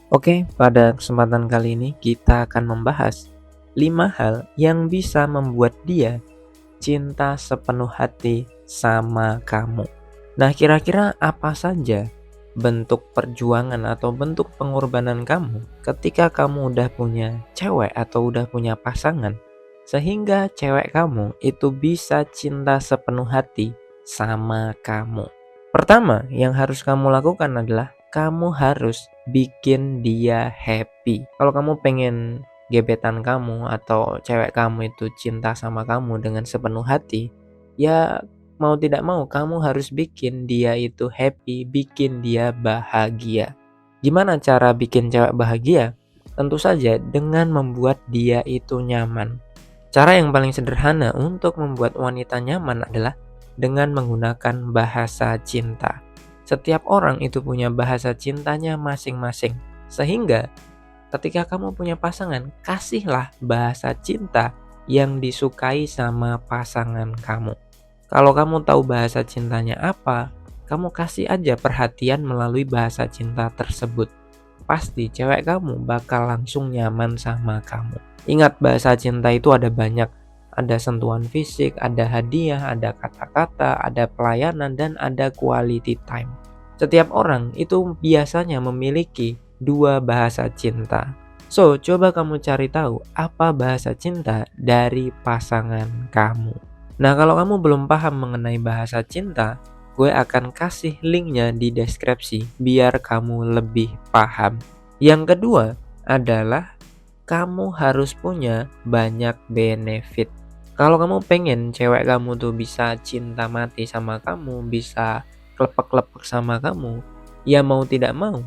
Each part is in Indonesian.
Oke, pada kesempatan kali ini kita akan membahas 5 hal yang bisa membuat dia cinta sepenuh hati sama kamu. Nah, kira-kira apa saja bentuk perjuangan atau bentuk pengorbanan kamu ketika kamu udah punya cewek atau udah punya pasangan sehingga cewek kamu itu bisa cinta sepenuh hati sama kamu? Pertama, yang harus kamu lakukan adalah kamu harus bikin dia happy. Kalau kamu pengen gebetan kamu atau cewek kamu itu cinta sama kamu dengan sepenuh hati, ya mau tidak mau kamu harus bikin dia itu happy, bikin dia bahagia. Gimana cara bikin cewek bahagia? Tentu saja dengan membuat dia itu nyaman. Cara yang paling sederhana untuk membuat wanita nyaman adalah dengan menggunakan bahasa cinta. Setiap orang itu punya bahasa cintanya masing-masing. Sehingga ketika kamu punya pasangan, kasihlah bahasa cinta yang disukai sama pasangan kamu. Kalau kamu tahu bahasa cintanya apa, kamu kasih aja perhatian melalui bahasa cinta tersebut. Pasti cewek kamu bakal langsung nyaman sama kamu. Ingat, bahasa cinta itu ada banyak. Ada sentuhan fisik, ada hadiah, ada kata-kata, ada pelayanan, dan ada quality time. Setiap orang itu biasanya memiliki dua bahasa cinta. So, coba kamu cari tahu apa bahasa cinta dari pasangan kamu. Nah, kalau kamu belum paham mengenai bahasa cinta, gue akan kasih linknya di deskripsi biar kamu lebih paham. Yang kedua adalah kamu harus punya banyak benefit. Kalau kamu pengen cewek kamu tuh bisa cinta mati sama kamu, bisa klepek-klepek sama kamu, ya mau tidak mau,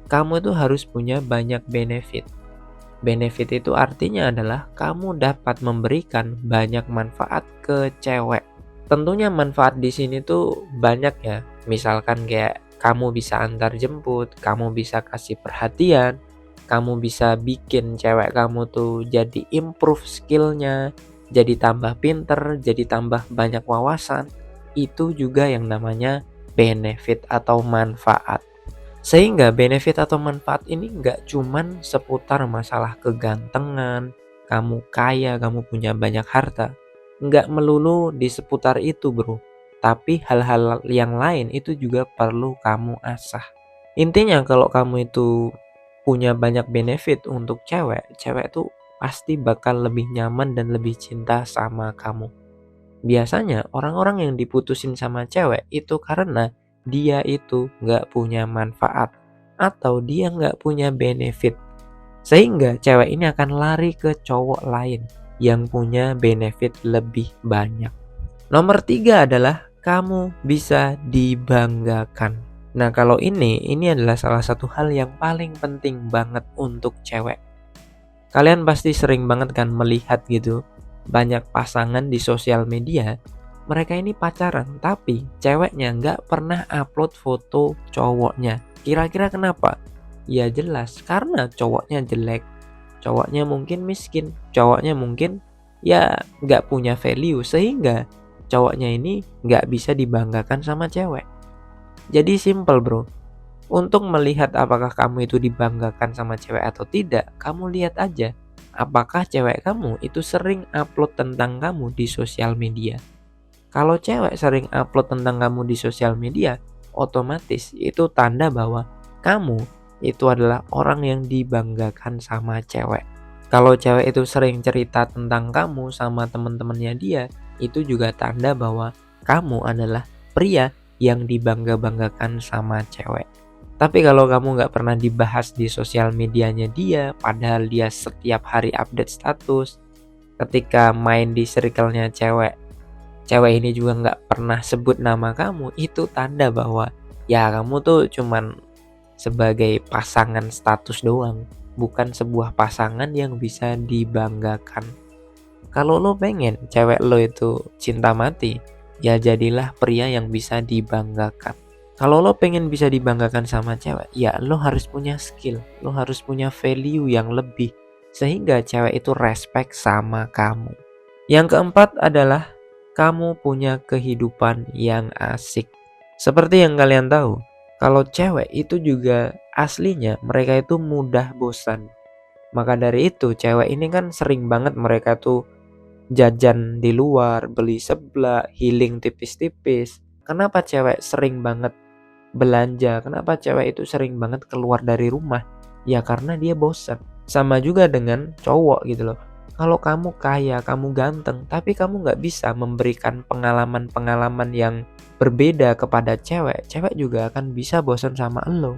kamu tuh harus punya banyak benefit. Benefit itu artinya adalah kamu dapat memberikan banyak manfaat ke cewek. Tentunya manfaat di sini tuh banyak ya. Misalkan kayak kamu bisa antar jemput, kamu bisa kasih perhatian, kamu bisa bikin cewek kamu tuh jadi improve skillnya, jadi tambah pinter, jadi tambah banyak wawasan. Itu juga yang namanya benefit atau manfaat. Sehingga benefit atau manfaat ini nggak cuman seputar masalah kegantengan, kamu kaya, kamu punya banyak harta. Nggak melulu di seputar itu, bro. Tapi hal-hal yang lain itu juga perlu kamu asah. Intinya kalau kamu itu punya banyak benefit untuk cewek, cewek tuh pasti bakal lebih nyaman dan lebih cinta sama kamu. Biasanya orang-orang yang diputusin sama cewek itu karena dia itu nggak punya manfaat atau dia nggak punya benefit. Sehingga cewek ini akan lari ke cowok lain yang punya benefit lebih banyak. Nomor 3 adalah kamu bisa dibanggakan. Nah, kalau ini adalah salah satu hal yang paling penting banget untuk cewek. Kalian pasti sering banget kan melihat gitu, banyak pasangan di sosial media, mereka ini pacaran tapi ceweknya nggak pernah upload foto cowoknya. Kira-kira kenapa? Ya jelas karena cowoknya jelek, cowoknya mungkin miskin, cowoknya mungkin ya nggak punya value sehingga cowoknya ini nggak bisa dibanggakan sama cewek. Jadi simple, bro. Untuk melihat apakah kamu itu dibanggakan sama cewek atau tidak, kamu lihat aja apakah cewek kamu itu sering upload tentang kamu di sosial media. Kalau cewek sering upload tentang kamu di sosial media, otomatis itu tanda bahwa kamu itu adalah orang yang dibanggakan sama cewek. Kalau cewek itu sering cerita tentang kamu sama teman-temannya dia, itu juga tanda bahwa kamu adalah pria yang dibangga-banggakan sama cewek. Tapi kalau kamu nggak pernah dibahas di sosial medianya dia, padahal dia setiap hari update status, ketika main di circle-nya cewek, cewek ini juga nggak pernah sebut nama kamu, itu tanda bahwa ya kamu tuh cuman sebagai pasangan status doang, bukan sebuah pasangan yang bisa dibanggakan. Kalau lo pengen cewek lo itu cinta mati, ya jadilah pria yang bisa dibanggakan. Kalau lo pengen bisa dibanggakan sama cewek, ya lo harus punya skill, lo harus punya value yang lebih, sehingga cewek itu respect sama kamu. Yang keempat adalah kamu punya kehidupan yang asik. Seperti yang kalian tahu, Kalau cewek itu juga aslinya mereka itu mudah bosan. Maka dari itu cewek ini kan sering banget mereka tuh jajan di luar, beli seblak, healing tipis-tipis. Kenapa cewek sering banget belanja? Kenapa cewek itu sering banget keluar dari rumah? Ya karena dia bosan. Sama juga dengan cowok gitu loh. Kalau kamu kaya, kamu ganteng, tapi kamu nggak bisa memberikan pengalaman-pengalaman yang berbeda kepada cewek, cewek juga akan bisa bosan sama lo.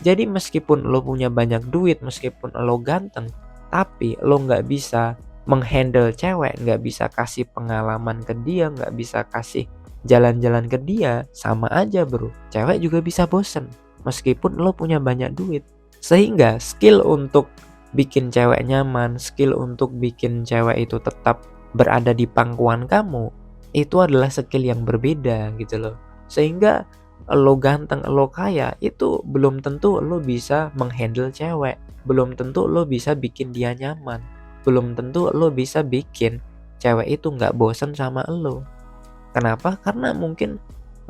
Jadi meskipun lo punya banyak duit, meskipun lo ganteng, tapi lo nggak bisa menghandle cewek, nggak bisa kasih pengalaman ke dia, nggak bisa kasih jalan-jalan ke dia, sama aja bro. Cewek juga bisa bosen meskipun lo punya banyak duit. Sehingga skill untuk bikin cewek nyaman, skill untuk bikin cewek itu tetap berada di pangkuan kamu, itu adalah skill yang berbeda gitu loh. Sehingga lo ganteng, lo kaya, itu belum tentu lo bisa menghandle cewek, belum tentu lo bisa bikin dia nyaman, belum tentu lo bisa bikin cewek itu nggak bosen sama lo. Kenapa? Karena mungkin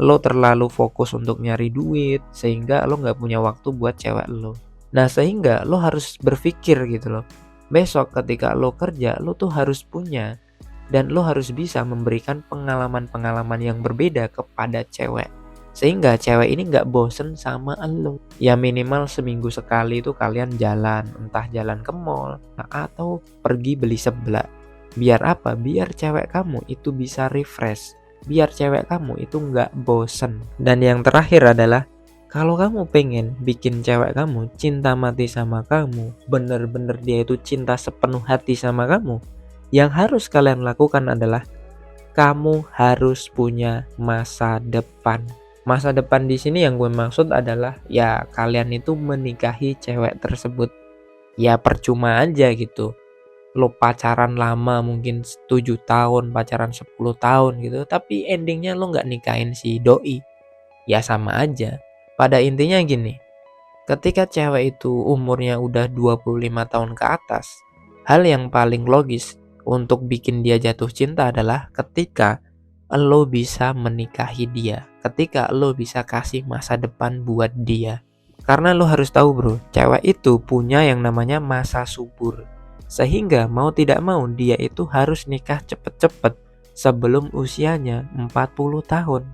lo terlalu fokus untuk nyari duit sehingga lo nggak punya waktu buat cewek lo. Nah sehingga lo harus berpikir gitu loh, besok ketika lo kerja lo tuh harus punya dan lo harus bisa memberikan pengalaman-pengalaman yang berbeda kepada cewek. Sehingga cewek ini nggak bosen sama lo. Ya minimal seminggu sekali itu kalian jalan, entah jalan ke mall atau pergi beli seblak. Biar apa? Biar cewek kamu itu bisa refresh. Biar cewek kamu itu nggak bosen. Dan yang terakhir adalah, kalau kamu pengen bikin cewek kamu cinta mati sama kamu, bener-bener dia itu cinta sepenuh hati sama kamu, yang harus kalian lakukan adalah kamu harus punya masa depan. Masa depan di sini yang gue maksud adalah ya kalian itu menikahi cewek tersebut. Ya percuma aja gitu. Lo pacaran lama mungkin 7 tahun, pacaran 10 tahun gitu, tapi endingnya lo nggak nikahin si doi. Ya sama aja. Pada intinya gini, ketika cewek itu umurnya udah 25 tahun ke atas, hal yang paling logis untuk bikin dia jatuh cinta adalah ketika lo bisa menikahi dia, ketika lo bisa kasih masa depan buat dia. Karena lo harus tahu bro, cewek itu punya yang namanya masa subur. Sehingga mau tidak mau dia itu harus nikah cepet-cepet sebelum usianya 40 tahun.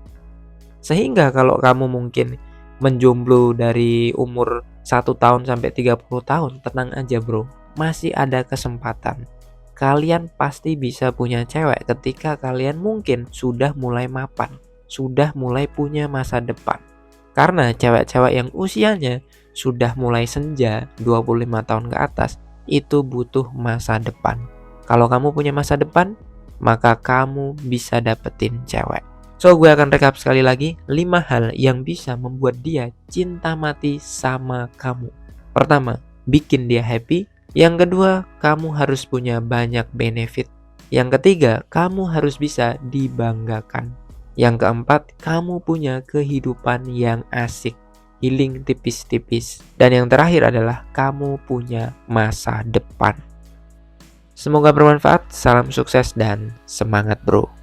Sehingga kalau kamu mungkin menjomblo dari umur 1 tahun sampai 30 tahun, tenang aja bro, masih ada kesempatan. Kalian pasti bisa punya cewek ketika kalian mungkin sudah mulai mapan, sudah mulai punya masa depan. Karena cewek-cewek yang usianya sudah mulai senja 25 tahun ke atas, itu butuh masa depan. Kalau kamu punya masa depan, maka kamu bisa dapetin cewek. So gue akan rekap sekali lagi 5 hal yang bisa membuat dia cinta mati sama kamu. Pertama, bikin dia happy. Yang kedua, kamu harus punya banyak benefit. Yang ketiga, kamu harus bisa dibanggakan. Yang keempat, kamu punya kehidupan yang asik, healing tipis-tipis. Dan yang terakhir adalah kamu punya masa depan. Semoga bermanfaat, salam sukses dan semangat bro.